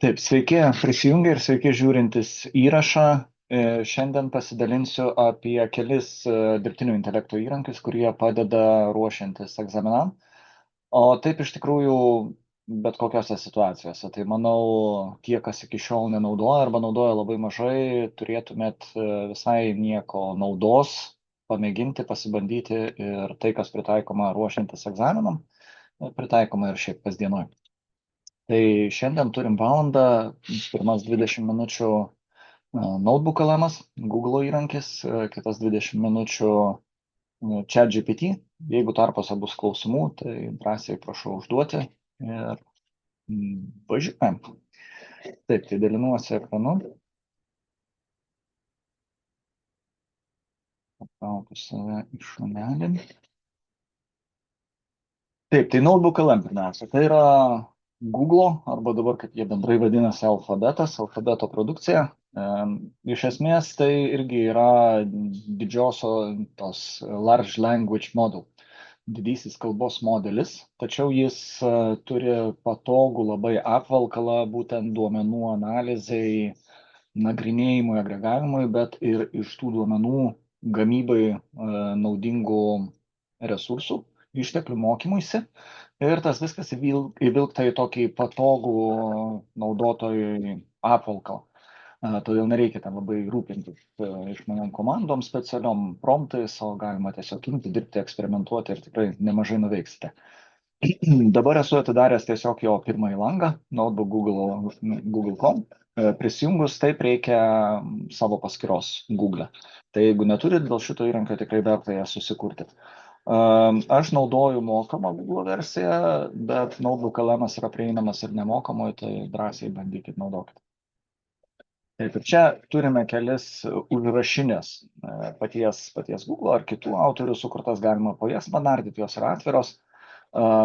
Taip, sveiki prisijungę ir sveiki žiūrintis įrašą. Šiandien pasidalinsiu apie kelis dirbtinio intelekto įrankius, kurie padeda ruošiantis egzaminam. O taip iš tikrųjų bet kokiose situacijose. Tai manau, tie, kas iki šiol nenaudoja arba naudoja labai mažai, turėtumėt visai nieko naudos pamėginti, pasibandyti ir tai, kas pritaikoma ruošiantis egzaminam, pritaikoma ir šiaip kasdienoj. Tai šiandien turim valandą, pirmas 20 minučių Notebook LM'as, Google įrankis, kitas 20 minučių ChatGPT. Jeigu tarpuose bus klausimų, tai drąsiai prašau užduoti ir važiuojam. Taip, tai dalinuosi ekranu. Patraukiu save į šonelį. Taip, tai Notebook LM pirmiausia. Tai yra Google, arba dabar, kaip jie bendrai vadinasi, alfabeto produkcija. Iš esmės tai irgi yra didžiosios Large Language Model, didysis kalbos modelis, tačiau jis turi patogų labai apvalkalą būtent duomenų analizai, nagrinėjimui, agregavimui, bet ir iš tų duomenų gamybai naudingų resursų, išteklių mokymuisi. Ir tas viskas įvilkta į tokį patogų naudotojui apvalkalą. Todėl nereikia ten labai rūpintis išmaniom komandom, specialiom promptais, o galima tiesiog imti, dirbti, eksperimentuoti ir tikrai nemažai nuveiksite. Dabar esu atidaręs tiesiog jo pirmąjį langą, Notebook Google.com. Prisijungus taip reikia savo paskyros Google. Tai jeigu neturit, dėl šito įrankio tikrai verta ją susikurti. Aš naudoju mokamą Google versiją, bet Notebook LM'as yra prieinamas ir nemokamai, tai drąsiai bandykit naudokit. Taip, ir čia turime kelis užrašinės paties Google ar kitų autorių sukurtas, galima po jas panardyti, jos yra atviros.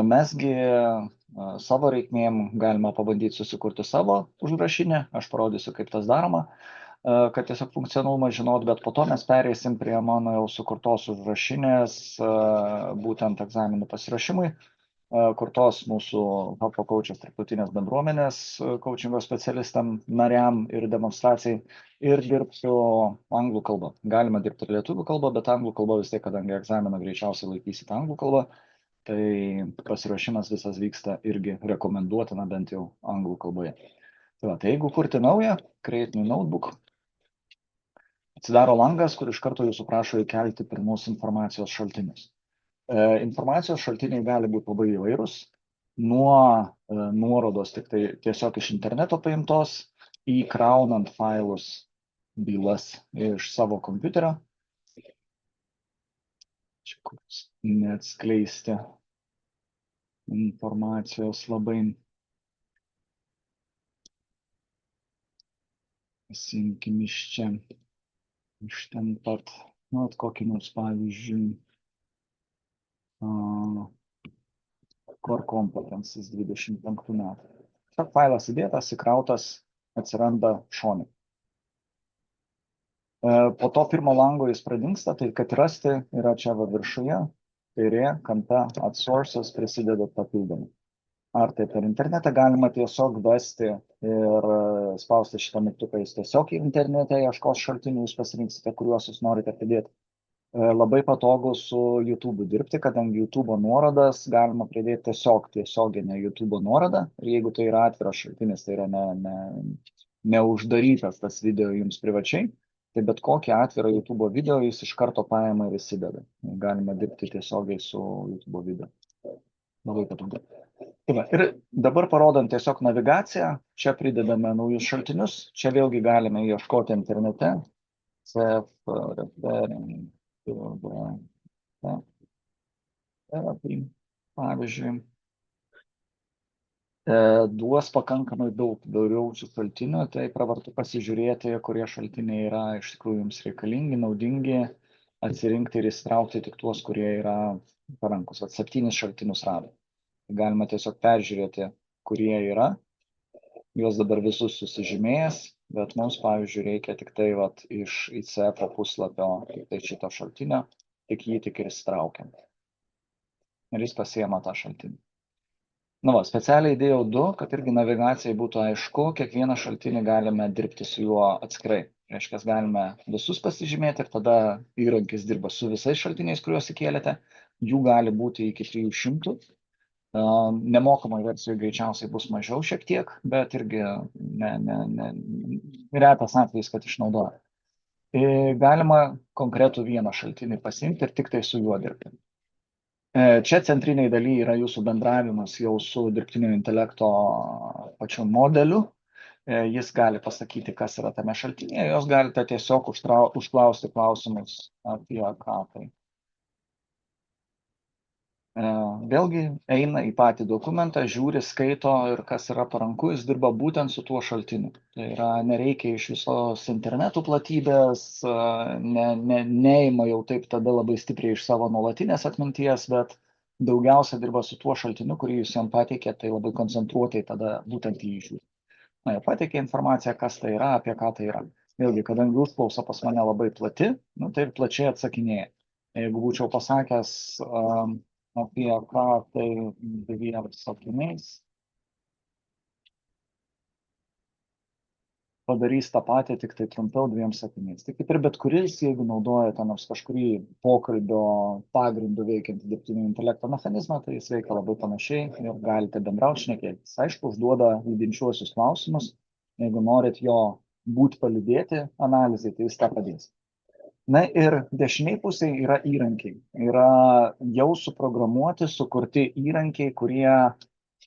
Mesgi savo reikmėm galima pabandyti susikurti savo užrašinę, aš parodysiu, kaip tas daroma, kad tiesiog funkcionalumą žinot, bet po to mes pereisim prie mano jau sukurtos užrašinės būtent egzaminų pasirašymui, kurtos mūsų HubSpot Coach'as tarptautinės bendruomenės coachingo specialistam, nariam ir demonstracijai, ir dirbsiu anglų kalba. Galima dirbti ir lietuvių kalba, bet anglų kalba vis tiek, kadangi egzaminą greičiausiai laikysit anglų kalbą, tai pasiruošimas visas vyksta irgi rekomenduotina bent jau anglų kalboje. Tai jeigu kurti naują, create new notebook, atsidaro langas, kur iš karto jūsų prašo įkelti pirmus informacijos šaltinius. Informacijos šaltiniai gali būti labai įvairūs, nuo nuorodos tik tai tiesiog iš interneto paimtos, įkraunant failus, bylas iš savo kompiuterio. Čia neatskleisti informacijos labai. Pasimkim iš čia, iš ten pat, kokį nors pavyzdžiui, Core Competences 25 metų. Tiesiog failas įdėtas, įkrautas, atsiranda šone. Po to pirmo lango jis pradingsta, tai kad rasti yra čia va viršuje, kairė, kampe, add sources, prisideda papildomai. Ar tai per internetą galima tiesiog vesti ir spausti šitą mygtuką, jūs tiesiog internete ieškos šaltinių, jūs pasirinksite, kuriuos jūs norite pridėti. Labai patogu su YouTube dirbti, kadangi YouTube nuorodas galima pridėti tiesioginę YouTube nuorodą. Ir jeigu tai yra atviras šaltinis, tai yra neuždarytas tas video jums privačiai, tai bet kokį atvirą YouTube video jis iš karto paima ir įsideda. Galima dirbti tiesiogiai su YouTube video. Labai patogu. Ir dabar parodant tiesiog navigaciją, čia pridedame naujus šaltinius, čia vėlgi galime ieškoti internete. Pavyzdžiui, duos pakankamai daug daugiausių šaltinių, tai pravartu pasižiūrėti, kurie šaltiniai yra iš tikrųjų jums reikalingi, naudingi, atsirinkti ir įsitraukti tik tuos, kurie yra parankus. 7 šaltinius rado. Galima tiesiog peržiūrėti, kurie yra, juos dabar visus susižymėjęs, bet mums, pavyzdžiui, reikia tik tai iš ICF puslapio, tik tai šito šaltinio, tik jį ir įsitraukiam. Ir jis pasiema tą šaltinį. Na va, specialiai įdėjau du, kad irgi navigacijai būtų aišku, kiekvieną šaltinį galime dirbti su juo atskirai. Reiškia, galime visus pasižymėti ir tada įrankis dirba su visais šaltiniais, kuriuos įkėlėte. Jų gali būti iki 300. Nemokamai versijoje greičiausiai bus mažiau šiek tiek, bet irgi retas atvejis, kad išnaudoja. Galima konkretų vieną šaltinį pasiimti ir tik tai su juo dirbti. Čia centriniai daly yra jūsų bendravimas jau su dirbtinio intelekto pačiu modeliu. Jis gali pasakyti, kas yra tame šaltinėje, jūs galite tiesiog užklausti klausimus apie ką tai. Vėlgi eina į patį dokumentą, žiūri, skaito ir kas yra paranku, jis dirba būtent su tuo šaltiniu. Tai yra, nereikia iš visos internetų platybės, neima jau taip tada labai stipriai iš savo nuolatinės atminties, bet daugiausia dirba su tuo šaltiniu, kurį jūs jam pateikė, tai labai koncentruotai tada būtent į žiūrį. Na, jie pateikė informaciją, kas tai yra, apie ką tai yra. Vėlgi, kadangi užklausa pas mane labai plati, tai ir plačiai atsakinėja. Jeigu būčiau pasakęs apie ką tai dviem sakiniais, padarys tą patį, tik tai trumpiau 2 sakiniais. Tai kaip ir bet kuris, jeigu naudojate nors kažkurį pokalbio pagrindų veikiantį dirbtinio intelekto mechanizmą, tai jis veikia labai panašiai ir galite bendrauti šnekėtis. Aišku, užduoda lydinčiuosius klausimus, jeigu norit jo būti palydėti analizai, tai jis tą padės. Na ir dešiniai pusėje yra įrankiai. Yra jau suprogramuoti, sukurti įrankiai, kurie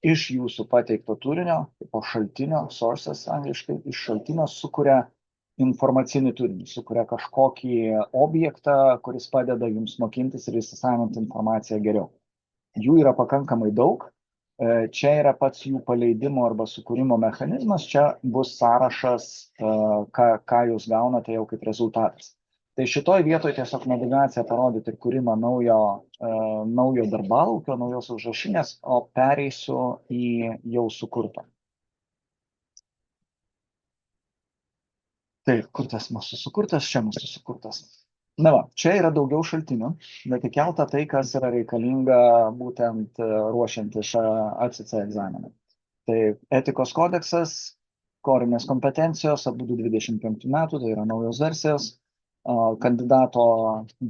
iš jūsų pateikto turinio, po šaltinio, sources angliškai, iš šaltinio sukuria informacinį turinį, sukuria kažkokį objektą, kuris padeda jums mokintis ir įsisavinti informaciją geriau. Jų yra pakankamai daug. Čia yra pats jų paleidimo arba sukūrimo mechanizmas, čia bus sąrašas, ką jūs gaunate jau kaip rezultatas. Tai šitoj vietoje tiesiog navigacija parodyti ir kūrimą naujo darbalaukio, naujos užrašinės, o pereisiu į jau sukurtą. Tai kur tas mūsų sukurtas? Čia mūsų sukurtas. Na va, čia yra daugiau šaltinių, bet įkelta tai, kas yra reikalinga būtent ruošiant iš ACC egzaminą. Tai etikos kodeksas, korinės kompetencijos, abu 25 metų, tai yra naujos versijos. Kandidato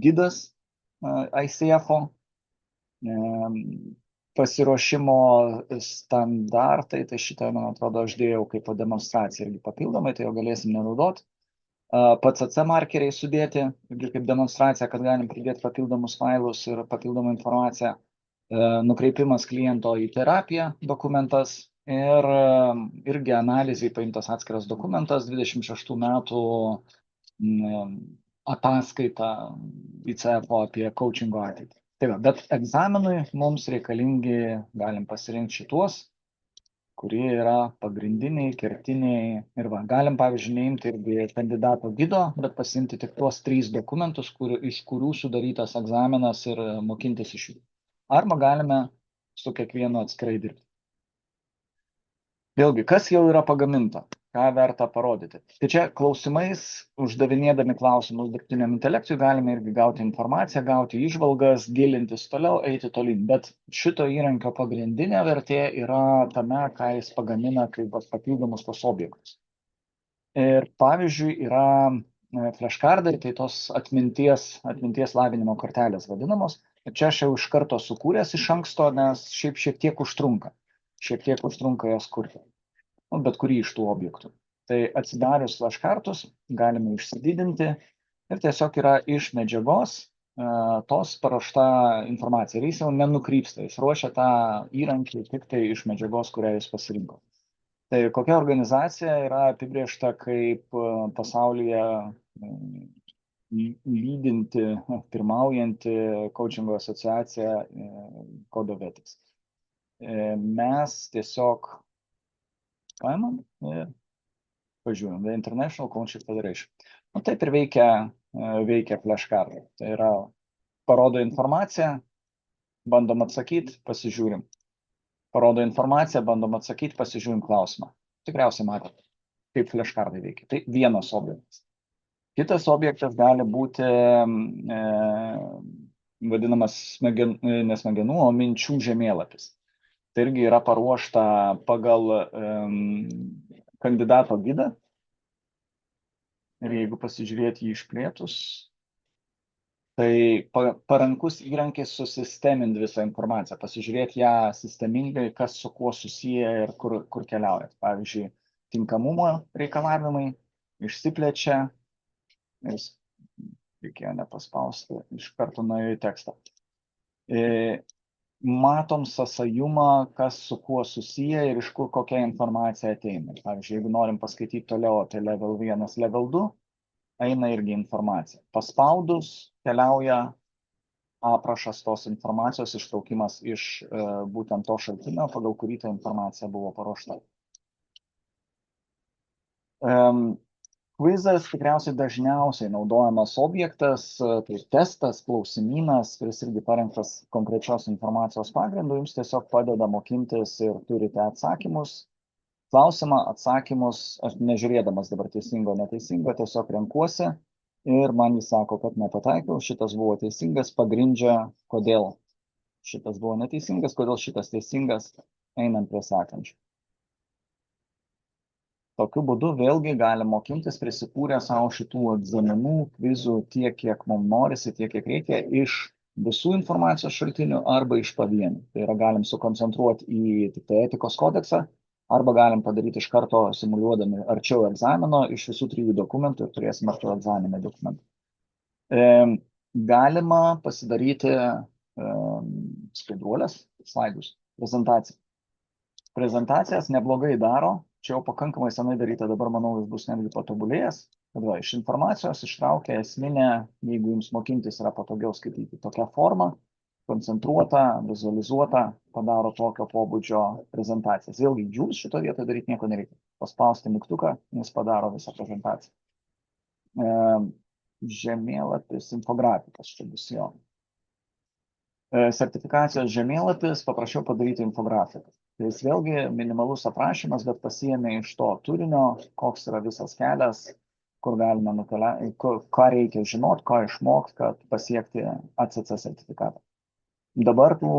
gidas ICF-o, pasiruošimo standartai, tai šitą, man atrodo, aš dėjau kaip demonstraciją irgi papildomai, tai jau galėsim nenaudot. PCC markeriai sudėti, irgi kaip demonstracija, kad galim pridėti papildomus failus ir papildomą informaciją. Nukreipimas kliento į terapiją dokumentas ir irgi analizai paimtas atskiras dokumentas 26 metų ataskaita ICF apie coachingo ateitį. Tai va, bet egzaminui mums reikalingi, galim pasirinkti šituos, kurie yra pagrindiniai, kertiniai. Ir va, galim, pavyzdžiui, neimti irgi kandidato gido, bet pasiimti tik tuos 3 dokumentus, iš kurių sudarytas egzaminas ir mokintis iš jų. Arba galime su kiekvienu atskirai dirbti. Vėlgi, kas jau yra pagaminta, ką verta parodyti. Tai čia klausimais, uždavinėdami klausimus dirbtiniam intelektui, galime irgi gauti informaciją, gauti įžvalgas, gilintis toliau, eiti tolyn. Bet šito įrankio pagrindinė vertė yra tame, ką jis pagamina kaip papildomus tos objektus. Ir pavyzdžiui, yra flashcardai, tai tos atminties lavinimo kortelės vadinamos. Ir čia aš jau iš karto sukūręs iš anksto, nes šiek tiek užtrunka. Šiek tiek užtrunka jas kurti. Bet kurį iš tų objektų. Tai atsidarius flashcardus galime išsididinti ir tiesiog yra iš medžiagos tos parašta informacija. Ir jis jau nenukrypsta, jis ruošia tą įrankį tik tai iš medžiagos, kurią jis pasirinko. Tai kokia organizacija yra apibrėžta kaip pasaulyje lydinti, pirmaujanti coachingo asociacija Codovetis. Mes tiesiog paimam ir pažiūrim, The International Coaching Federation. Taip ir veikia flashcardai. Tai yra, parodo informaciją, bandom atsakyti, pasižiūrim. Parodo informaciją, bandom atsakyti, pasižiūrim klausimą. Tikriausiai matėte, kaip flashcardai veikia. Tai vienas objektas. Kitas objektas gali būti vadinamas ne smegenų, o minčių žemėlapis. Tai irgi yra paruošta pagal kandidato gidą. Ir jeigu pasižiūrėti jį išplėtus, tai parankus įrankis susisteminti visą informaciją, pasižiūrėti ją sistemingai, kas su kuo susiję ir kur keliauja. Pavyzdžiui, tinkamumo reikalavimai išsiplečia, ir reikėjo nepaspausti, iš karto nuėjo į tekstą. Matom sąsajumą, kas su kuo susiję ir iš kur kokia informacija ateina. Pavyzdžiui, jeigu norim paskaityti toliau apie level 1, level 2, eina irgi informacija. Paspaudus keliauja aprašas tos informacijos, ištraukimas iš būtent to šaltinio, pagal kurį ta informacija buvo paruošta. Kvizas tikriausiai dažniausiai naudojamas objektas, tai testas, klausimynas, kuris irgi parengtas konkrečios informacijos pagrindu, jums tiesiog padeda mokintis ir turite atsakymus. Klausimą, atsakymus, aš nežiūrėdamas dabar teisingo, neteisingo, tiesiog renkuosi ir man jis sako, kad nepataikiau, šitas buvo teisingas, pagrindžia, kodėl šitas buvo neteisingas, kodėl šitas teisingas, einant prie sekančių. Tokiu būdu vėlgi galim mokintis prisikūrę savo šitų egzaminų, kvizų tiek, kiek mums norisi, tiek, kiek reikia, iš visų informacijos šaltinių arba iš pavienių. Tai yra galim sukoncentruoti į tik tai etikos kodeksą, arba galim padaryti iš karto simuliuodami arčiau egzamino iš visų 3 dokumentų ir turėsim arčiau egzaminį dokumentą. Galima pasidaryti skaidruolės, slaidus, prezentaciją. Prezentacijas neblogai daro, čia jau pakankamai senai daryta, dabar manau jis bus netgi patobulėjęs. Tada iš informacijos ištraukia esminę, jeigu jums mokintis yra patogiau skaityti tokią formą, koncentruota, vizualizuota, padaro tokio pobūdžio prezentacijas. Vėlgi, jums šito vietoje daryti nieko nereikia. Paspausti mygtuką, jis padaro visą prezentaciją. Žemėlapis, infografikas, čia bus jo. Sertifikacijos žemėlapis, paprašiau padaryti infografiką. Tai jis vėlgi minimalus aprašymas, bet pasiėmė iš to turinio, koks yra visas kelias, kur galime nukeliauti, ką reikia žinoti, ką išmokti, kad pasiekti ACC sertifikatą. Dabar tų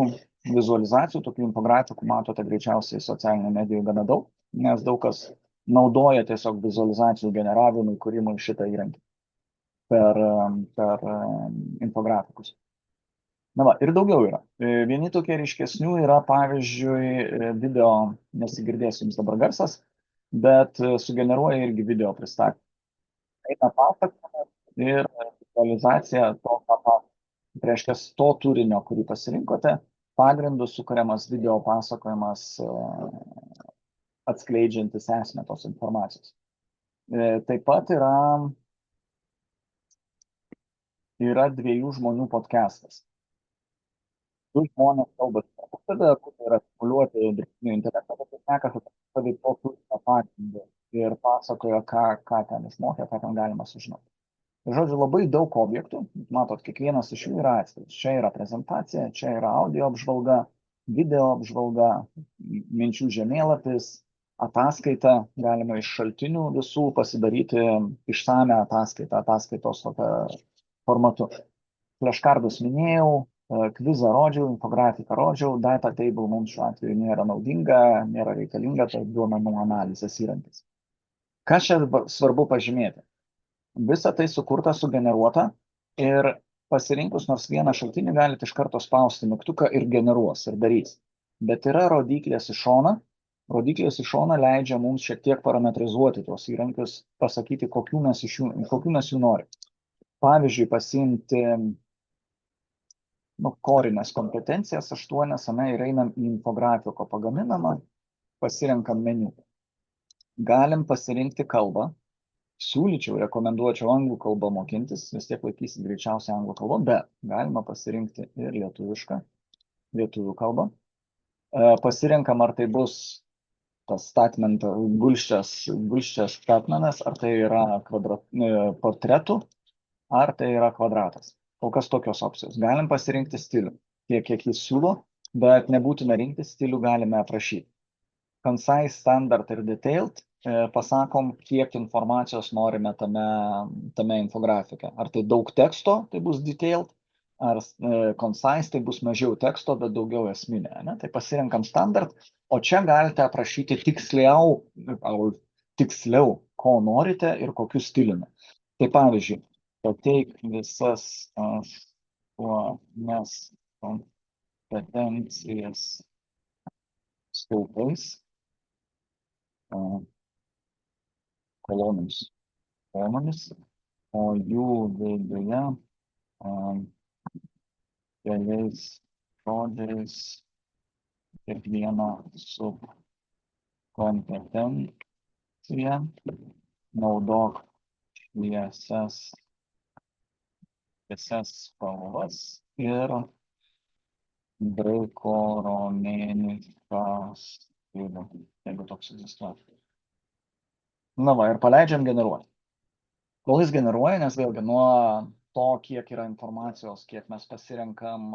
vizualizacijų, tokių infografikų matote greičiausiai socialinių medijų gana daug, nes daug kas naudoja tiesiog vizualizacijų generavimui, kūrimui šitą įrankį per infografikus. Na va, ir daugiau yra. Vieni tokie ryškesnių yra, pavyzdžiui, video, nesigirdės jums dabar garsas, bet sugeneruoja irgi video pristatymą. Eina pasakojimas ir vizualizacija to pasakojimas. Tai reiškia, to turinio, kurį pasirinkote, pagrindu sukuriamas video pasakojimas atskleidžiantis esmę tos informacijos. Taip pat yra 2 žmonių podcastas. 2 žmonės kalba tarpusavy, kurie yra simuliuoti dirbtinio intelekto, bet šneka tarpusavy to turinio pagrindu ir pasakoja, ką ten išmokė, ką ten galima sužinoti. Žodžiu, labai daug objektų, matot, kiekvienas iš jų yra atskiras. Čia yra prezentacija, čia yra audio apžvalga, video apžvalga, minčių žemėlapis, ataskaita, galima iš šaltinių visų pasidaryti išsame ataskaitos formatu. Flashcardus minėjau, kvizą rodžiau, infografiką rodžiau, data table mums šiuo atveju nėra naudinga, nėra reikalinga, tai duomenų analizės įrankis. Kas čia svarbu pažymėti? Visa tai sukurta, sugeneruota ir pasirinkus nors vieną šaltinį galite iš karto spausti mygtuką ir generuos ir darys. Bet yra rodiklės iš šono. Rodiklės iš šono leidžia mums šiek tiek parametrizuoti tuos įrankius, pasakyti, kokių mes jų norim. Pavyzdžiui, pasiimti korinės kompetencijas 8 ir einam į infografiko pagaminamą, pasirenkam meniu. Galim pasirinkti kalbą. Siūlyčiau, rekomenduočiau anglų kalbą mokintis, vis tiek laikysit greičiausiai anglų kalbą, bet galima pasirinkti ir lietuvių kalbą. Pasirenkam, ar tai bus tas gulščias statmenas, ar tai yra portretų, ar tai yra kvadratas. Kol kas tokios opcijos. Galim pasirinkti stilių, tiek, kiek jis siūlo, bet nebūtina rinkti stilių, galime aprašyti. Concise, standard ir detailed pasakom, kiek informacijos norime tame infografike. Ar tai daug teksto, tai bus detailed, ar concise, tai bus mažiau teksto, bet daugiau esminė. Ne? Tai pasirenkam standard, o čia galite aprašyti tiksliau, ko norite ir kokiu stiliumi. Tai pavyzdžiui, pateik visas aštuonias kompetencijas stulpais, kolonomis, o jų viduje keliais žodžiais kiekvieną subkompetenciją naudok šviesias spalvas ir graiko-romėnišką stilių, jeigu toks egzistuoja. Na va, ir paleidžiam generuoti. Kol jis generuoja, nes vėlgi nuo to, kiek yra informacijos, kiek mes pasirenkam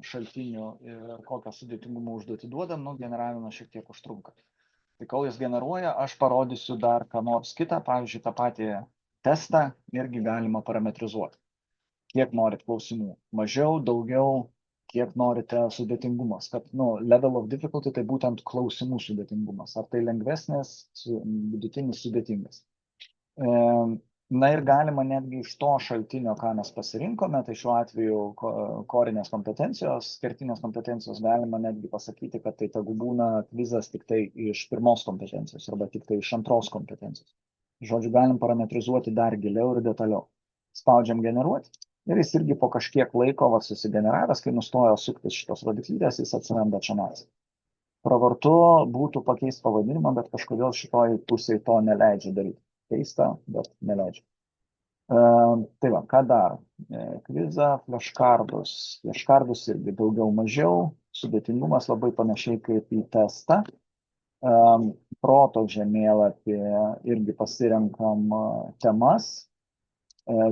šaltinių ir kokią sudėtingumą užduotį duodam, generavimas šiek tiek užtrunka. Tai kol jis generuoja, aš parodysiu dar ką nors kitą, pavyzdžiui, tą patį testą irgi galima parametrizuoti. Kiek norit klausimų, mažiau, daugiau, kiek norite sudėtingumas, kad level of difficulty tai būtent klausimų sudėtingumas, ar tai lengvesnis, vidutinis, sudėtingas. Na ir galima netgi iš to šaltinio, ką mes pasirinkome, tai šiuo atveju korinės kompetencijos, kertinės kompetencijos, galima netgi pasakyti, kad tai tegu būna kvizas tik tai iš pirmos kompetencijos arba tik tai iš antros kompetencijos. Žodžiu, galim parametrizuoti dar giliau ir detaliau. Spaudžiam generuoti ir jis irgi po kažkiek laiko susigeneravęs, kai nustojo suktis šitos rodiklytės, jis atsiranda čia nais. Pravartu būtų pakeisti pavadinimą, bet kažkodėl šitoj pusėje to neleidžia daryti. Keista, bet neleidžia. Tai va, ką dar? Kvizą, flashcardus. Flashcardus irgi daugiau mažiau, sudėtingumas labai panašiai kaip į testą. Proto žemėlapį irgi pasirenkam temas.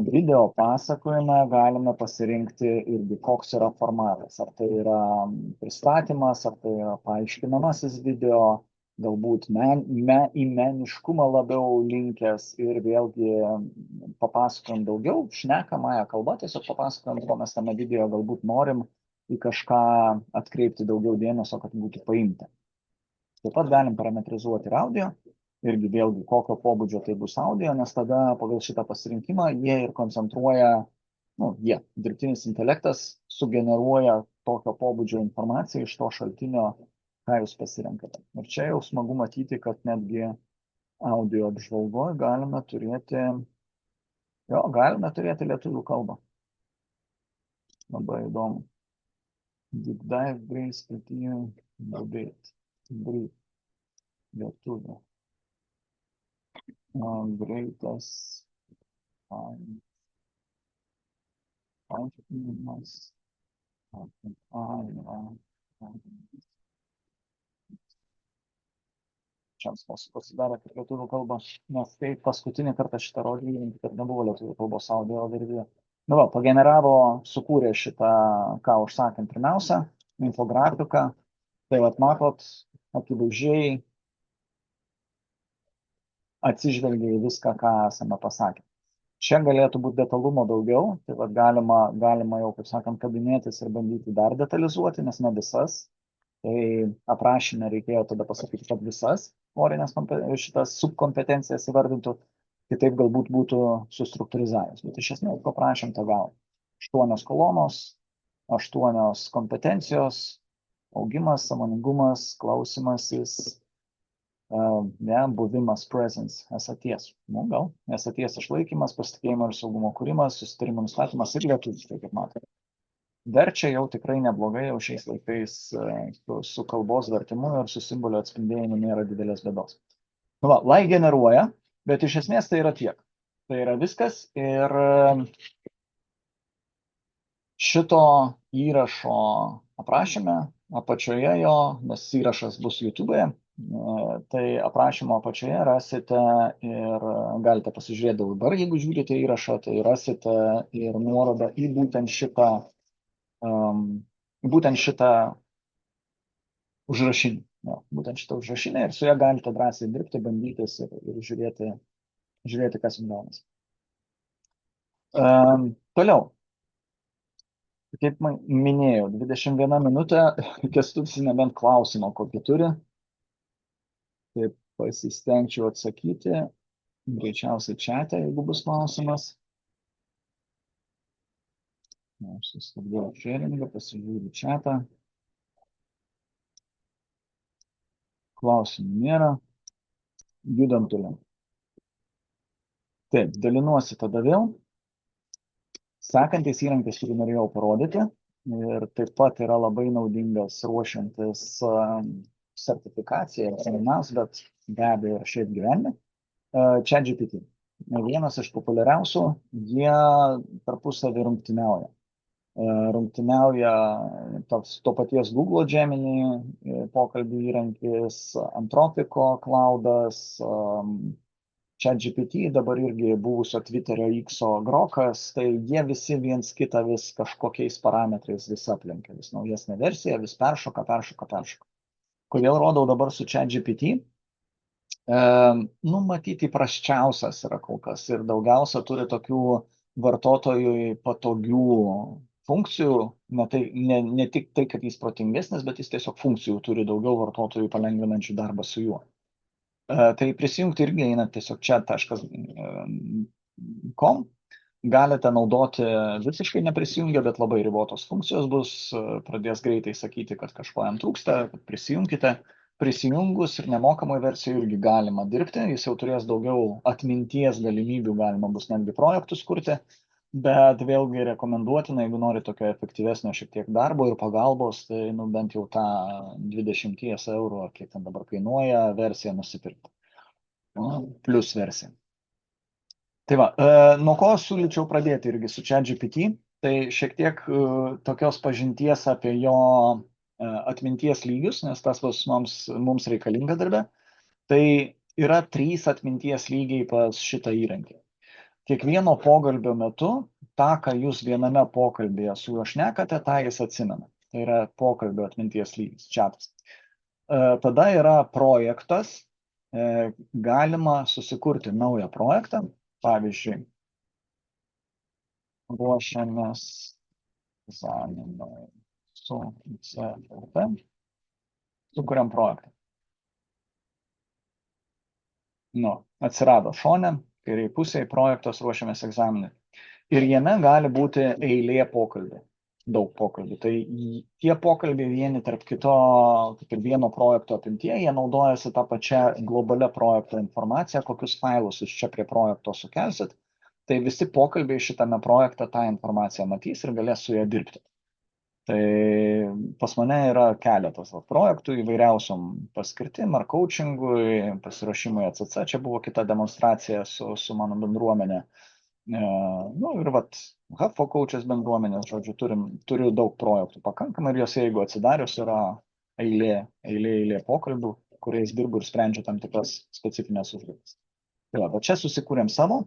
Video pasakojime galime pasirinkti irgi, koks yra formatas. Ar tai yra pristatymas, ar tai yra paaiškinamasis video, galbūt į meniškumą labiau linkęs ir vėlgi papasakojam daugiau, šnekamąją kalbą, tiesiog papasakojam, ko mes tame video galbūt norim į kažką atkreipti daugiau dėmesio, kad būtų paimta. Taip pat galim parametrizuoti ir audio, irgi vėlgi kokio pobūdžio tai bus audio, nes tada pagal šitą pasirinkimą jie ir koncentruoja, dirbtinis intelektas sugeneruoja tokio pobūdžio informaciją iš to šaltinio, ką jūs pasirenkate. Ir čia jau smagu matyti, kad netgi audio apžvalgoje galime turėti lietuvių kalbą. Labai įdomu. Deep dive, grace, skaityjų, debate, brief, lietuvių. Greitas paaiškinimas. Čia pasidarė kaip lietuvių kalba, nes tai paskutinį kartą šitą rodį, kad nebuvo lietuvių kalbos audio video. Na va, pageneravo, sukūrė šitą, ką užsakėm pirmiausia, infografiką. Tai vat matot, akivaizdžiai atsižvelgia į viską, ką esame pasakę. Čia galėtų būti detalumo daugiau, tai vat galima jau, kaip sakant, kabinėtis ir bandyti dar detalizuoti, nes ne visas. Tai aprašyme reikėjo tada pasakyti, kad visas korinės šitas subkompetencijas įvardintų, kitaip galbūt būtų sustruktūrizavęs. Bet iš esmės, ko prašėm, tą gavom. 8 kolonos, 8 kompetencijos, augimas, sąmoningumas, klausimasis, buvimas, presence, esaties. Gal esaties išlaikymas, pasitikėjimo ir saugumo kūrimas, susitarimų nustatymas ir lietuviškai, kaip matome. Verčia jau tikrai neblogai, jau šiais laikais su kalbos vertimu ir su simbolio atspindėjimu nėra didelės bėdos. Lai generuoja, bet iš esmės tai yra tiek. Tai yra viskas ir šito įrašo aprašyme, apačioje jo, nes įrašas bus YouTube'e, tai aprašymo apačioje rasite ir galite pasižiūrėti dabar, jeigu žiūrite įrašą, tai rasite ir nuorodą į būtent šitą užrašinį. Būtent šitą užrašinę ir su ją galite drąsiai dirbti, bandytis ir žiūrėti, kas jums gaunasi. Toliau. Kaip minėjau, 21 minutė, Kęstutis nebent klausimą kokį turi, tai pasistengčiau atsakyti, greičiausiai čiate, jeigu bus klausimas. Aš sustabdau sharingą, pasižiūriu čiatą. Klausimų nėra. Judam toliau. Taip, dalinuosi tada vėl. Sekantis įrankis, kurį norėjau parodyti, ir taip pat yra labai naudingas ruošiantis sertifikaciją ir seminars, bet be abejo ir šiaip gyvenime, ChatGPT. Vienas iš populiariausių, jie tarpusavį rungtyniauja. Rungtyniauja to paties Google Gemini pokalbių įrankis, Anthropico cloudas, ChatGPT, dabar irgi buvusio Twitterio X-o Grokas, tai jie visi viens kitą vis kažkokiais parametrais vis aplenkia, vis naujesnė versija, vis peršoka. Kodėl rodau dabar su ChatGPT? Matyti prasčiausias yra kol kas ir daugiausia turi tokių vartotojui patogių funkcijų, ne tik tai, kad jis protingesnis, bet jis tiesiog funkcijų turi daugiau vartotojų palengvinančių darbą su juo. Tai prisijungti irgi einat tiesiog chat.com. Galite naudoti visiškai neprisijungę, bet labai ribotos funkcijos bus. Pradės greitai sakyti, kad kažko jam trūksta, kad prisijungkite. Prisijungus ir nemokamai versijai irgi galima dirbti. Jis jau turės daugiau atminties galimybių, galima bus netgi projektus kurti. Bet vėlgi rekomenduotina, jeigu nori tokio efektyvesnio šiek tiek darbo ir pagalbos, tai bent jau tą 20 eurų, ar kiek ten dabar kainuoja, versiją nusipirkti. Plus versija. Tai va, nuo ko siūlyčiau pradėti irgi su ChatGPT, tai šiek tiek tokios pažinties apie jo atminties lygius, nes tas mums reikalinga darbe. Tai yra 3 atminties lygiai pas šitą įrankį. Kiekvieno pokalbio metu, tą, ką jūs viename pokalbėje su juo šnekate, tą jis atsimena. Tai yra pokalbio atminties lygis, chatas. Tada yra projektas, galima susikurti naują projektą, pavyzdžiui, ruošiamės egzaminui su CLT, sukuriam projektą. Atsirado šone, kairiai pusėje projektas ruošiamės egzaminui. Ir jame gali būti eilė pokalbių, daug pokalbių. Tai tie pokalbiai vieni tarp kito, kaip ir vieno projekto apimtie, jie naudojasi tą pačią globalią projekto informaciją, kokius failus jūs čia prie projekto sukelsit. Tai visi pokalbiai šitame projekte tą informaciją matys ir galės su ją dirbti. Tai pas mane yra keletas projektų įvairiausiom paskirtim ar coachingui, pasiruošimui ACC. Čia buvo kita demonstracija su mano bendruomenė. Ir HubSpot coaches bendruomenės, žodžiu, turiu daug projektų pakankamai ir jos, jeigu atsidarius, yra eilė pokalbių, kuriais dirbu ir sprendžiu tam tikras specifinės užduotis. Tai bet čia susikūrėm savo.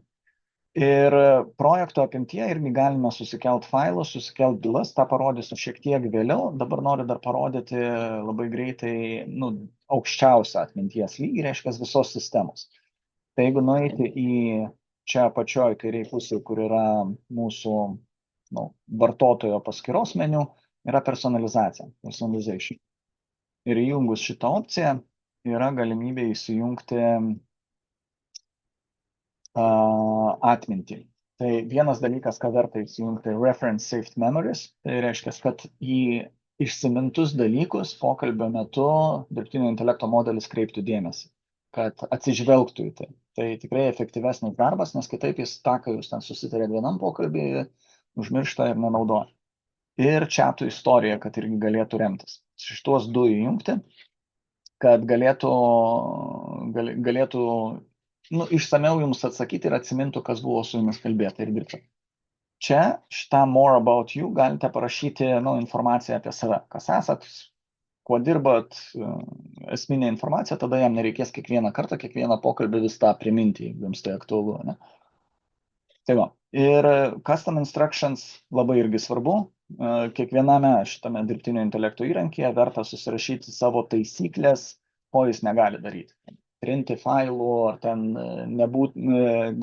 Ir projekto apimtie irgi galime susikelt failus, susikelt bylas, tą parodysiu šiek tiek vėliau. Dabar noriu dar parodyti labai greitai aukščiausią atminties lygį, reiškia visos sistemos. Tai jeigu nueiti į čia apačioj kairiai pusėje, kur yra mūsų vartotojo paskyros meniu, yra personalizacija, personalization. Ir įjungus šitą opciją yra galimybė įsijungti atmintį. Tai vienas dalykas, ką verta įsijungti, reference saved memories, tai reiškia, kad į išsimintus dalykus pokalbio metu dirbtinio intelekto modelis kreiptų dėmesį, kad atsižvelgtų į tai. Tai tikrai efektyvesnis darbas, nes kitaip jis tą, ką jūs ten susitarėt vienam pokalbį, užmiršta ir nenaudoja. Ir chatų istorija, kad irgi galėtų remtis. Šitos 2 įjungti, kad galėtų išsamiau jums atsakyti ir atsimintų, kas buvo su jumis kalbėta ir dirbta. Čia šitą more about you galite parašyti informaciją apie save, kas esat, kuo dirbat, esminė informacija, tada jam nereikės kiekvieną kartą, kiekvieną pokalbį vis tą priminti, jeigu jums tai aktualu. Ne? Tai va. Ir custom instructions labai irgi svarbu. Kiekviename šitame dirbtinio intelekto įrankyje verta susirašyti savo taisyklės, ko jis negali daryti. trinti failų, ar ten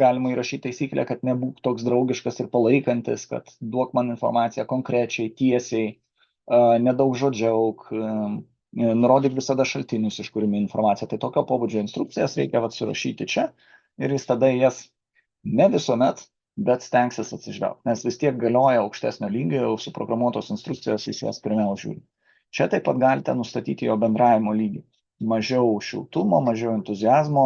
galima įrašyti taisyklę, kad nebūk toks draugiškas ir palaikantis, kad duok man informaciją konkrečiai, tiesiai, nedaug žodžiauk, nurodyk visada šaltinius, iš kurių informacija. Tai tokio pobūdžio instrukcijas reikia surašyti čia ir jis tada jas ne visuomet, bet stengsis atsižvelgti, nes vis tiek galioja aukštesnio lygio, jau suprogramuotos instrukcijos, jis jas pirmiau žiūri. Čia taip pat galite nustatyti jo bendravimo lygį. Mažiau šiltumo, mažiau entuzijazmo,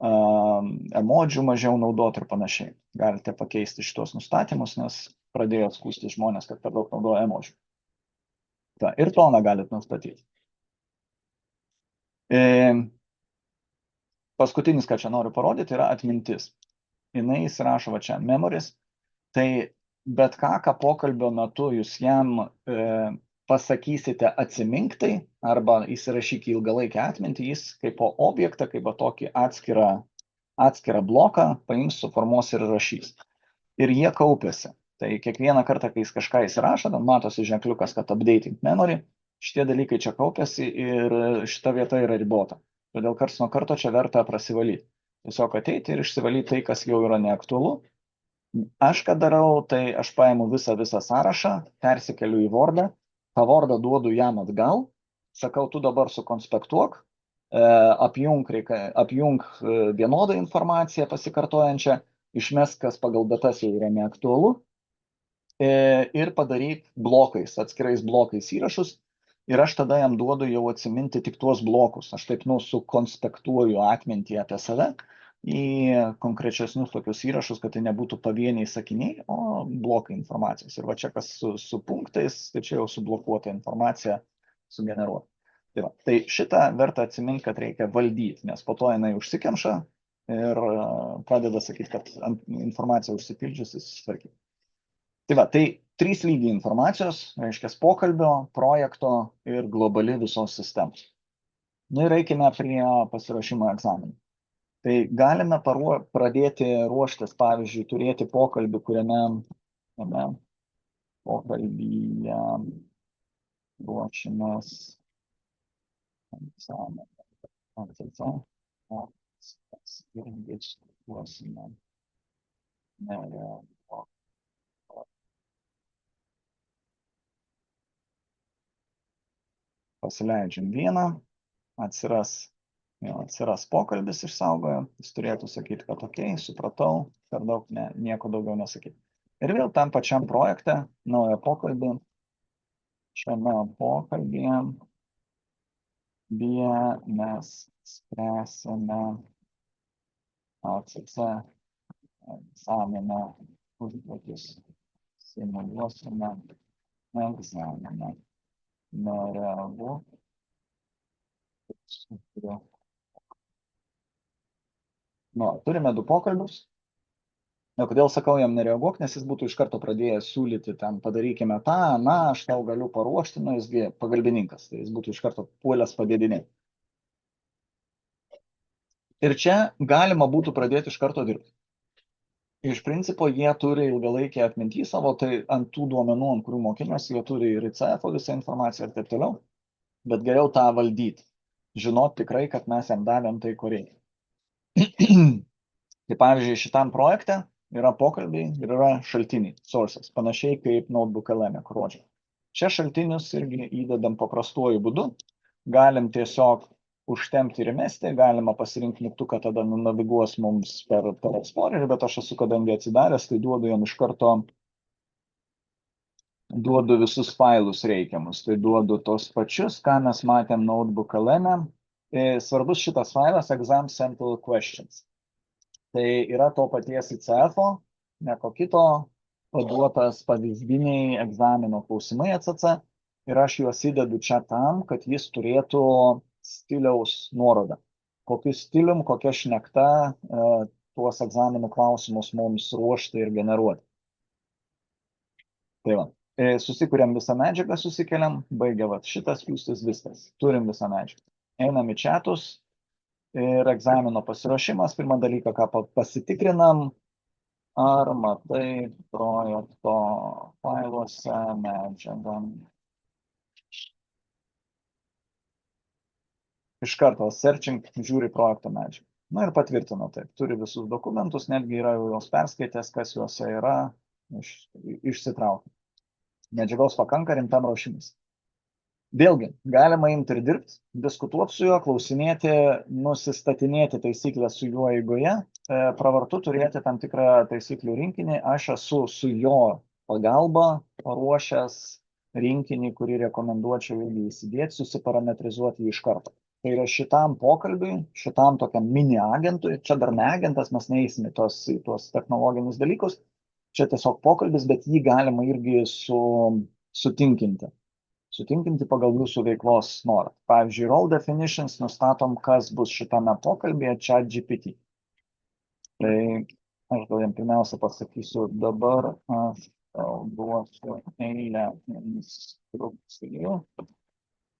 emodžių mažiau naudoti ir panašiai. Galite pakeisti šitos nustatymus, nes pradėjo skųsti žmonės, kad per daug naudoja emodžių. Ir toną galite nustatyti. Paskutinis, ką čia noriu parodyti, yra atmintis. Jinai įsirašo va čia memories. Tai bet ką pokalbio metu jūs jam pasakysite atsiminktai arba įsirašyk į ilgalaikę atmintį, jis kaip objektą, kaip tokį atskirą bloką paims, suformuos ir rašys. Ir jie kaupiasi. Tai kiekvieną kartą, kai jis kažką įsirašo, ten matosi ženkliukas, kad updating memory, šitie dalykai čia kaupiasi ir šita vieta yra ribota. Todėl karts nuo karto čia verta prasivalyti. Tiesiog ateiti ir išsivalyti tai, kas jau yra neaktualu. Aš ką darau, tai aš paimu visą sąrašą, persikeliu į Wordą, tą Wordą duodu jam atgal, sakau, tu dabar sukonspektuok, apjung vienodą informaciją pasikartojančią, išmesk, kas pagal datas jau yra neaktualu ir padaryk blokais, atskirais blokais įrašus ir aš tada jam duodu jau atsiminti tik tuos blokus. Aš taip sukonspektuoju atmintį apie save į konkrečesnius tokius įrašus, kad tai nebūtų pavieniai sakiniai, o blokai informacijos. Ir va čia kas su punktais, tai čia jau sublokuota informacija sugeneruota. Tai šitą verta atsiminti, kad reikia valdyti, nes po to jinai užsikemša ir pradeda sakyti, kad informacija užsipildžiusi susitvarkyti. Tai 3 lygiai informacijos, reiškia pokalbio, projekto ir globali visos sistemos. Ir eikime prie pasiruošimo egzaminų. Tai galime pradėti ruoštis, pavyzdžiui, turėti pokalbį, kuriame pokalbyje ruošimės pasileidžiam vieną, atsiras pokalbis išsaugojo, jis turėtų sakyti, kad okei, supratau, per daug nieko daugiau nesakyti. Ir vėl tam pačiam projekte, naują pokalbį, šiame pokalbyje mes spręsime ACC egzaminą užduotis, simuliuosime egzaminą. Nereaguok. Turime 2 pokalbius. Kodėl sakau jam nereaguok, nes jis būtų iš karto pradėjęs siūlyti, ten padarykime tą, aš tau galiu paruošti, jisgi pagalbininkas, tai jis būtų iš karto puolęs padėdinėti. Ir čia galima būtų pradėti iš karto dirbti. Iš principo jie turi ilgalaikę atmintį savo, tai ant tų duomenų, ant kurių mokiniuosi, jie turi ir ICF visą informaciją ir taip toliau, bet geriau tą valdyti. Žinot tikrai, kad mes jam davėm tai, ko reikia. Tai pavyzdžiui, šitam projekte yra pokalbiai ir yra šaltiniai, sources, panašiai kaip Notebook.lm, kur rodžiau. Čia šaltinius irgi įdedam paprastuoju būdu, galim tiesiog užtempti ir mesti, galima pasirinkti mygtuką, tada naviguos mums per Explorer, bet aš esu kadangi atsidaręs, tai duodu jam iš karto visus failus reikiamus, tai duodu tos pačius, ką mes matėm Notebook.lm. Svarbus šitas failas exam sample questions. Tai yra to paties ICF-o, nieko kito, paduotas pavyzdiniai egzamino klausimai ACC ir aš juos įdedu čia tam, kad jis turėtų stiliaus nuorodą. Kokiu stilium, kokia šnekta tuos egzaminų klausimus mums ruošti ir generuoti. Tai va. Susikuriam visą medžiagą, susikeliam, baigia šitas pjūstis, viskas. Turim visą medžiagą. Einam į chatus ir egzamino pasiruošimas. Pirmą dalyką, ką pasitikrinam, ar matai projekto failuose medžiagą. iš karto searching žiūri projekto medžiagą. Na ir patvirtino taip, turi visus dokumentus, netgi yra jau jos perskaitęs, kas juose yra, išsitraukia. Medžiagos pakanka rimtam ruošimis. Vėlgi, galima imti ir dirbti, diskutuoti su juo, klausinėti, nusistatinėti taisyklės su juo eigoje. Pravartu turėti tam tikrą taisyklių rinkinį. Aš esu su jo pagalba paruošęs rinkinį, kurį rekomenduočiau irgi įsidėti, susiparametrizuoti jį iš karto. Tai yra šitam pokalbiui, šitam tokiam mini agentui, čia dar ne agentas, mes neįsime tuos technologinius dalykus, čia tiesiog pokalbis, bet jį galima irgi sutinkinti pagal jūsų veiklos norą. Pavyzdžiui, role definitions nustatom, kas bus šitame pokalbėje ChatGPT. Tai aš gal jam pirmiausia pasakysiu, dabar aš duosiu eilę instrukcijų,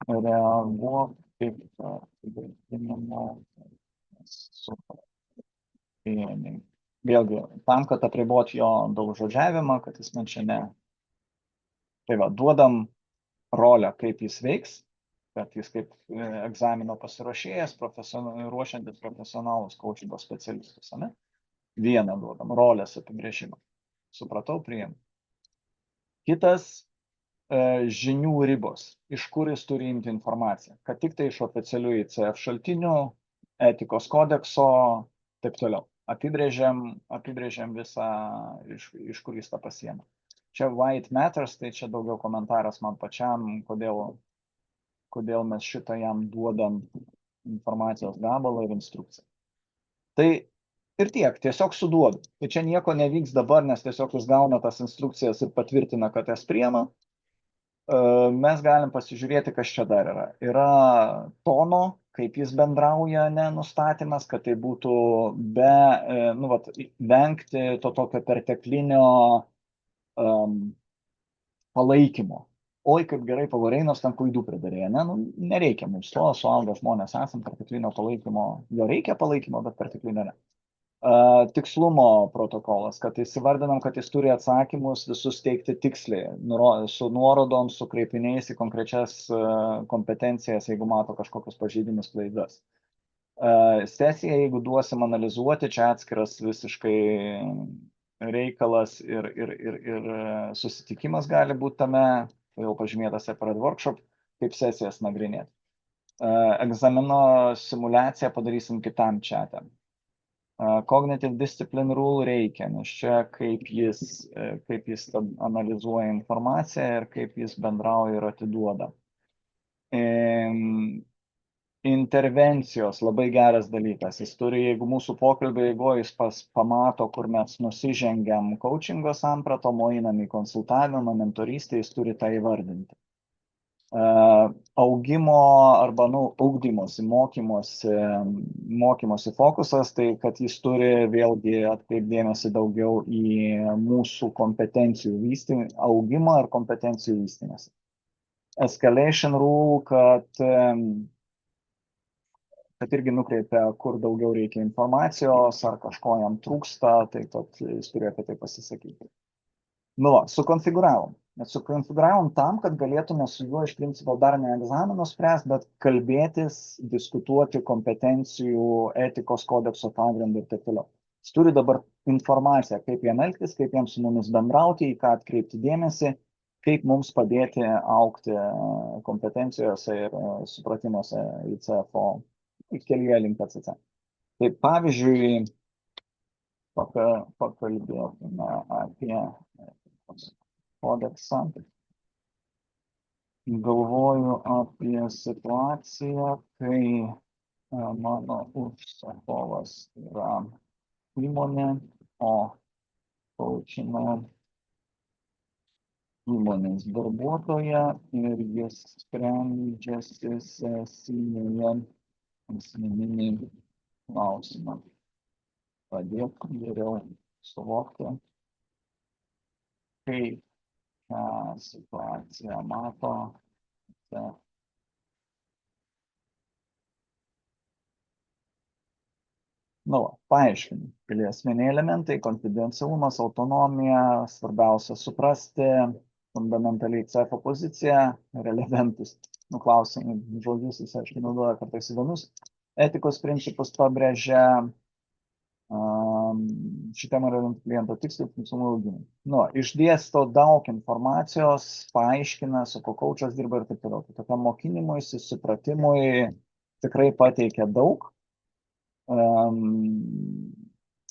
reaguok kaip vadinamo supratimai. Vėlgi, tam, kad apriboti jo daugžodžiavimą, kad jis man čia ne. Tai va, duodam rolę, kaip jis veiks, kad jis kaip egzamino pasiruošėjas, ruošiantis profesionalus coachingo specialistus. Ne? Vieną duodam, rolės apibrėžimą. Supratau, priėmu. Kitas žinių ribos, iš kur jis turi imti informaciją, kad tik tai iš oficialių ICF šaltinių, etikos kodekso, taip toliau. Apibrėžiam visą, iš kur jis tą pasiema. Čia white matters, tai čia daugiau komentaras man pačiam, kodėl mes šitą jam duodam informacijos gabalą ir instrukciją. Tai ir tiek, tiesiog suduodu. Tai čia nieko nevyks dabar, nes tiesiog jis gauna tas instrukcijas ir patvirtina, kad jas priima. Mes galim pasižiūrėti, kas čia dar yra. Yra tono, kaip jis bendrauja, nustatymas, kad tai būtų vengti to tokio perteklinio palaikymo. Oi, kaip gerai pavarei, nors ten klaidų pridarė. Nereikia mums to, suaugę žmonės esam, perteklinio palaikymo. Jo reikia palaikymo, bet perteklinio ne. Tikslumo protokolas, kad įsivardinam, kad jis turi atsakymus visus teikti tiksliai, su nuorodom, su kreipiniais į konkrečias kompetencijas, jeigu mato kažkokius pažeidimus, klaidas. Sesiją, jeigu duosim analizuoti, čia atskiras visiškai reikalas ir susitikimas gali būti tame, jau pažymėta separate workshop, kaip sesijas nagrinėti. Egzamino simulaciją padarysim kitam chat'e. Cognitive discipline rule reikia, nes čia kaip jis analizuoja informaciją ir kaip jis bendrauja ir atiduoda. Intervencijos labai geras dalykas. Jis turi, jeigu mūsų pokalbio eigoje jis pamato, kur mes nusižengiam coachingo sampratom, einam į konsultavimą, mentorystę, jis turi tą įvardinti. Augimo arba ugdymosi, mokymosi fokusas, tai kad jis turi vėlgi atkreipdėmėsi daugiau į mūsų kompetencijų vystymą, augimą ar kompetencijų vystymąsi. Escalation rule, kad irgi nukreipia, kur daugiau reikia informacijos, ar kažko jam trūksta, tai jis turi apie tai pasisakyti. Sukonfiguravom. Sukonfiguravom tam, kad galėtume su juo iš principo dar ne egzamino spręsti, bet kalbėtis, diskutuoti kompetencijų, etikos kodekso pagrindų ir taip toliau. Jis turi dabar informaciją, kaip jam elgtis, kaip jam su mumis bendrauti, į ką atkreipti dėmesį, kaip mums padėti augti kompetencijose ir supratimuose ICF-o kelyje link ACC. Tai pavyzdžiui, pakalbėtume apie kodeksą. Galvoju apie situaciją, kai mano užsakovas yra įmonė, o coachino įmonės darbuotoja ir jis sprendžiasi sesijoje asmeninį klausimą. Padėk geriau suvokti, kaip šią situaciją mato. Paaiškinu. Keli esminiai elementai, konfidencialumas, autonomija, svarbiausia suprasti, fundamentaliai CEFO poziciją, relevantus klausimai, žodžius jis, aišku, naudoja kartais įdomus. Etikos principus pabrėžia, šitą norint kliento tikslų funkcionalų augimą. Nu, išdėsto daug informacijos, paaiškina, su ko coachas dirba ir taip toliau. Tai tokiam mokinimuisi, supratimui tikrai pateikia daug.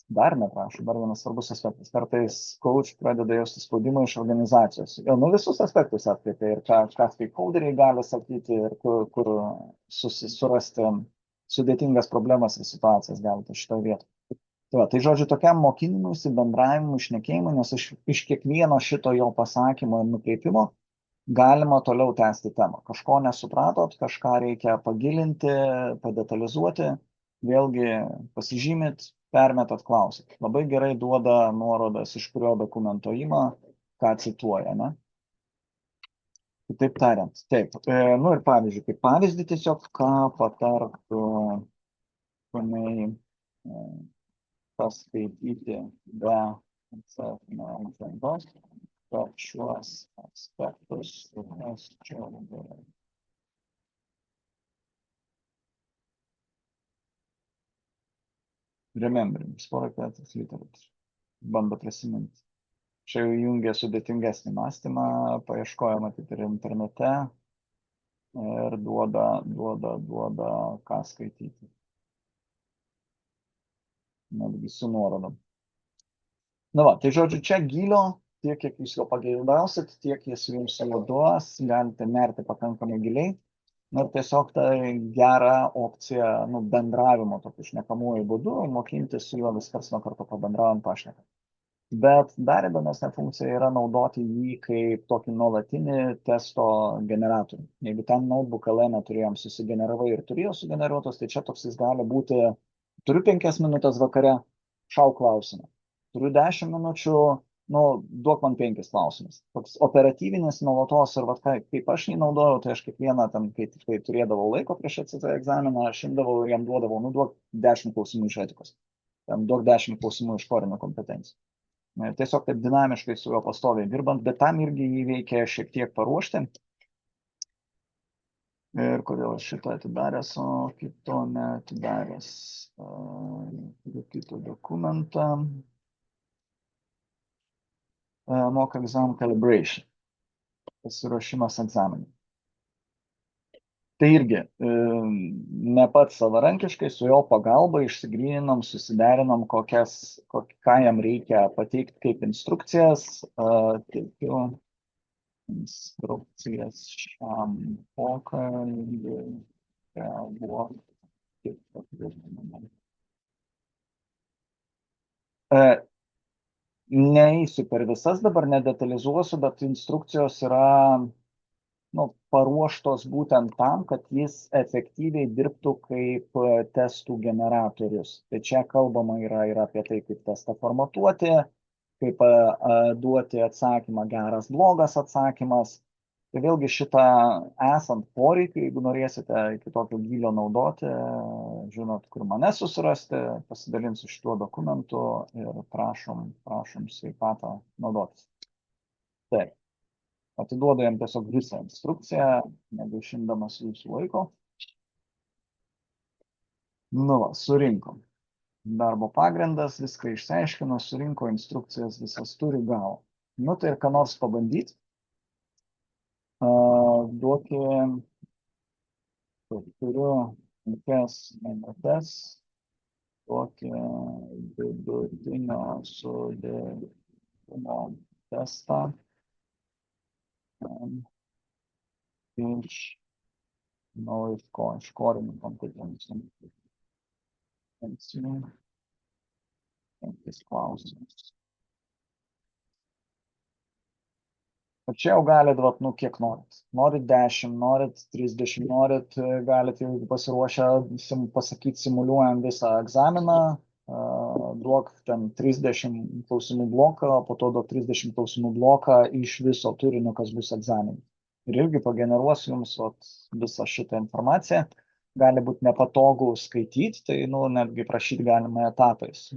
Dar neprašau, dar vienas svarbus aspektas. Kartais coach pradeda jausti spaudimą iš organizacijos. Nu, visus aspektus atkreipia ir ką stakeholderiai gali sakyti ir kur surasti sudėtingas problemas ir situacijas galite šitoje vietoje. Tai žodžiu, tokiam mokinimuisi, bendravimui, šnekėjimui, nes iš kiekvieno šito jo pasakymo ir nukreipimo galima toliau tęsti temą. Kažko nesupratot, kažką reikia pagilinti, padetalizuoti, vėlgi pasižymit, permetat klausimą. Labai gerai duoda nuorodas, iš kurio dokumento ima, ką cituoja, ne? Kitaip tariant, taip. Nu ir pavyzdžiui, kaip pavyzdį tiesiog, ką patartų poniai paskaityti be atsakymo agendos, kad šiuos aspektus surasčiau gerai. Remembering, sporakatas literature. Bando prisiminti. Čia jau jungia sudėtingesnį mąstymą, paieškoja matyti ir internete ir duoda ką skaityti. Netgi su nuorodom. Na va, tai žodžiu, čia gylio, tiek kiek jūs jo pageidausit, tiek jis jums savo duos, galite nerti pakankamai giliai. Na ir tiesiog tai gera opcija, bendravimo tokiu šnekamuoju būdu, mokintis su juo vis karts nuo karto pabendraujant pašnekant. Bet dar įdomesnė funkcija yra naudoti jį kaip tokį nuolatinį testo generatorių. Jeigu ten notebook LM turėjom susigeneravai ir turėjo sugeneruotos, tai čia toks jis gali būti, turiu 5 minutės vakare, šau klausimą. Turiu 10 minučių, duok man 5 klausimus. Toks operatyvinis nuolatos ir kaip aš jį naudojau, tai aš kiekvieną tam, kai turėdavau laiko prieš atsitą egzaminą, aš imdavau ir jam duodavau, duok 10 klausimų iš etikos. Duok 10 klausimų iš korinių kompetencijų. Tiesiog taip dinamiškai su juo pastoviai dirbant, bet tam irgi jį reikia šiek tiek paruošti. Ir kodėl aš šitą atidaręs, o kito neatidaręs. Turiu kitą dokumentą. Mock exam calibration. Pasiruošimas egzaminui. Tai irgi ne pats savarankiškai, su jo pagalba išsigryninam, susiderinom, ką jam reikia pateikti kaip instrukcijas. Teikiu instrukcijas šiam pokalbiui. Neįsiu per visas, dabar nedetalizuosiu, bet instrukcijos yra paruoštos būtent tam, kad jis efektyviai dirbtų kaip testų generatorius. Tai čia kalbama yra ir apie tai, kaip testą formatuoti, kaip duoti atsakymą geras, blogas atsakymas. Tai vėlgi šitą esant poreikiu, jeigu norėsite iki tokio gylio naudoti, žinot, kur mane susirasti, pasidalinsiu šituo dokumentu ir prašom sveikatą naudotis. Taip. Atiduodu jam tiesiog visą instrukciją, negaišindamas jūsų laiko. Surinkom. Darbo pagrindas, viską išsiaiškino, surinko instrukcijas, visas turi gavo. Tai ir ką nors pabandyti. Duokime, turiu 5 minutes, duokime vidutinio sudėtingumo testą. Iš korinių kompetencijų. 5 klausimus. Čia jau galit, kiek norit. Norit 10, norit 30, norit, galit jau pasiruošę pasakyti simuliuojant visą egzaminą, duok ten 30 klausimų bloką, po to duok 30 klausimų bloką iš viso turinio, kas bus egzaminai. Ir irgi pageneruos jums visą šitą informaciją. Gali būti nepatogu skaityti, tai netgi prašyti galima etapais.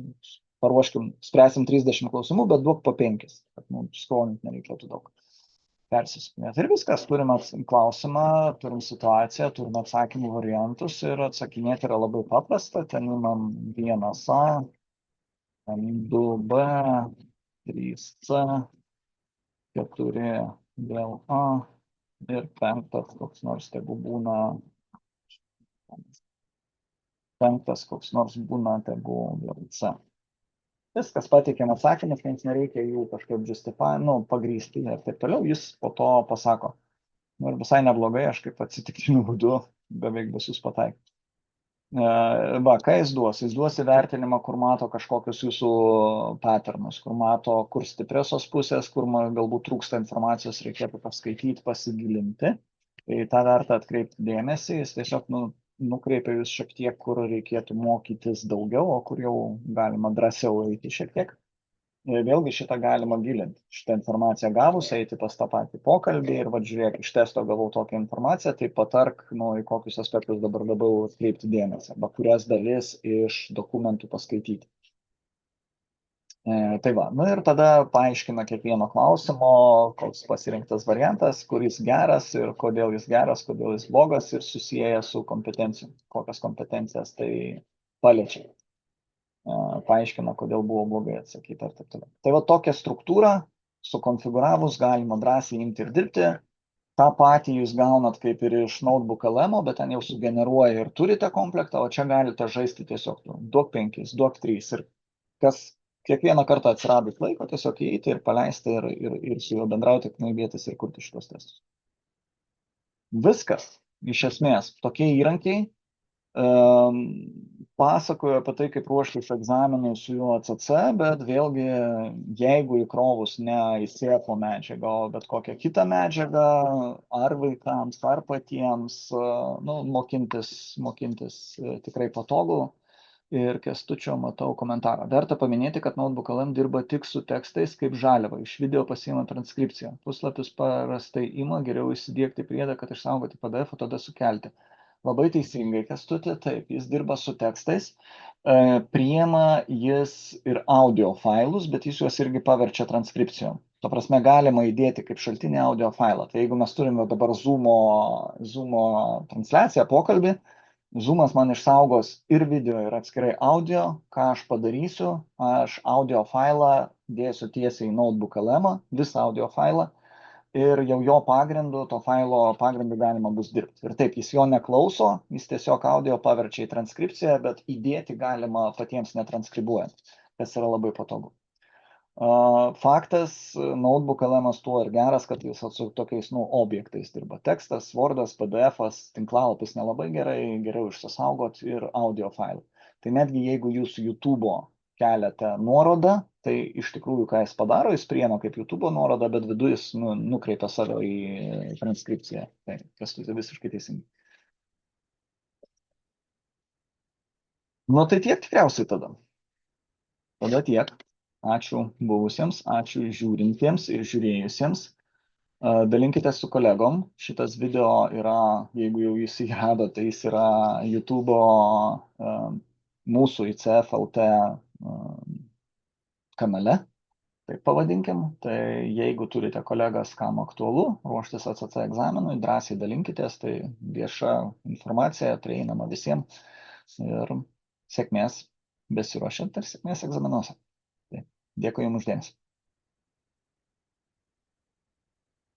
Paruoškim, spręsim 30 klausimų, bet duok po 5, kad skolint nereikėtų daug. persisupinėt. Ir viskas, turim klausimą, turim situaciją, turim atsakymų variantus ir atsakinėti yra labai paprasta. Ten imam 1A, 2B, 3C, 4 dėl A ir 5 koks nors tegu būna, 5 koks nors būna tegu dėl C. Viskas pateikiam atsakymus, nes nereikia jų kažkaip pagrysti ir taip toliau, jis po to pasako. Ir visai neblogai, aš kaip atsitiktiniu būdu beveik visus pataikiau. Ką jis duos? Jis duos įvertinimą, kur mato kažkokius jūsų patternus, kur mato, kur stipriosios pusės, kur galbūt trūksta informacijos, reikėtų paskaityti, pasigilinti. Tai tą verta atkreipti dėmesį, jis tiesiog nukreipia jūs šiek tiek, kur reikėtų mokytis daugiau, o kur jau galima drąsiau eiti šiek tiek. Vėlgi šitą galima gilinti. Šitą informaciją gavus, eiti pas tą patį pokalbį ir žiūrėk, iš testo gavau tokią informaciją, tai patark, į kokius aspektus dabar labiau atkreipti dėmesį, arba kurias dalis iš dokumentų paskaityti. Tai va, ir tada paaiškina kiekvieno klausimo, koks pasirinktas variantas, kuris geras ir kodėl jis geras, kodėl jis blogas ir susiję su kompetencijom, kokias kompetencijas tai paliečia. Paaiškina, kodėl buvo blogai atsakyti ir taip toliau. Tai va tokią struktūrą sukonfiguravus galima drąsiai imti ir dirbti. Ta patį jūs gaunat kaip ir iš Notebook.lm, bet ten jau sugeneruoja ir turite komplektą, o čia galite žaisti tiesiog duok 5, duok 3 ir kas kiekvieną kartą atsiradus laiko tiesiog įeiti ir paleisti ir su juo bendrauti, knibėtis ir kurti šitos testus. Viskas, iš esmės, tokie įrankiai. Pasakoju apie tai, kaip ruoštis egzaminui su juo ACC, bet vėlgi, jeigu įkrovus ne į SEFO medžiagą, bet kokią kitą medžiagą, ar vaikams, ar patiems, mokintis tikrai patogu. Ir Kęstučio matau komentarą. Verta paminėti, kad Notebook.lm dirba tik su tekstais kaip žaliava. Iš video pasiima transkripciją. Puslapis prastai ima, geriau įsidiegti priedą, kad išsaugoti PDF, o tada sukelti. Labai teisingai, Kęstuti, taip, jis dirba su tekstais, priima jis ir audio failus, bet jis juos irgi paverčia transkripcijom. Ta prasme, galima įdėti kaip šaltinį audio failą. Tai jeigu mes turime dabar Zoom'o transliaciją, pokalbį, Zoom'as man išsaugos ir video, ir atskirai audio. Ką aš padarysiu? Aš audio failą dėsiu tiesiai į Notebook.lm, visą audio failą. Ir jau jo pagrindu, to failo pagrindu galima bus dirbti. Ir taip, jis jo neklauso, jis tiesiog audio paverčia į transkripciją, bet įdėti galima patiems netranskribuojant, kas yra labai patogu. Faktas, Notebook.lm tuo ir geras, kad jis su tokiais objektais dirba. Tekstas, Wordas, PDF'as, tinklalapis nelabai gerai, geriau išsisaugot ir audio failą. Tai netgi jeigu jūs YouTube'o keliate nuorodą, tai iš tikrųjų, ką jis padaro, jis priema kaip YouTube'o nuorodą, bet viduje jis nukreipia save į transkripciją. Tai kas tai visiškai teisingai. Tai tiek tikriausiai tada. Tada tiek. Ačiū buvusiems, ačiū žiūrintiems ir žiūrėjusiems. Dalinkitės su kolegom. Šitas video yra, jeigu jau jis įrado, tai jis yra YouTube'o mūsų ICF LT kanale, taip pavadinkim. Tai jeigu turite kolegas, kam aktualu ruoštis ACC egzaminui, drąsiai dalinkitės, tai vieša informacija, prieinama visiems. Ir sėkmės besiruošiant ir sėkmės egzaminuose. Dėkui jums uždėmesi.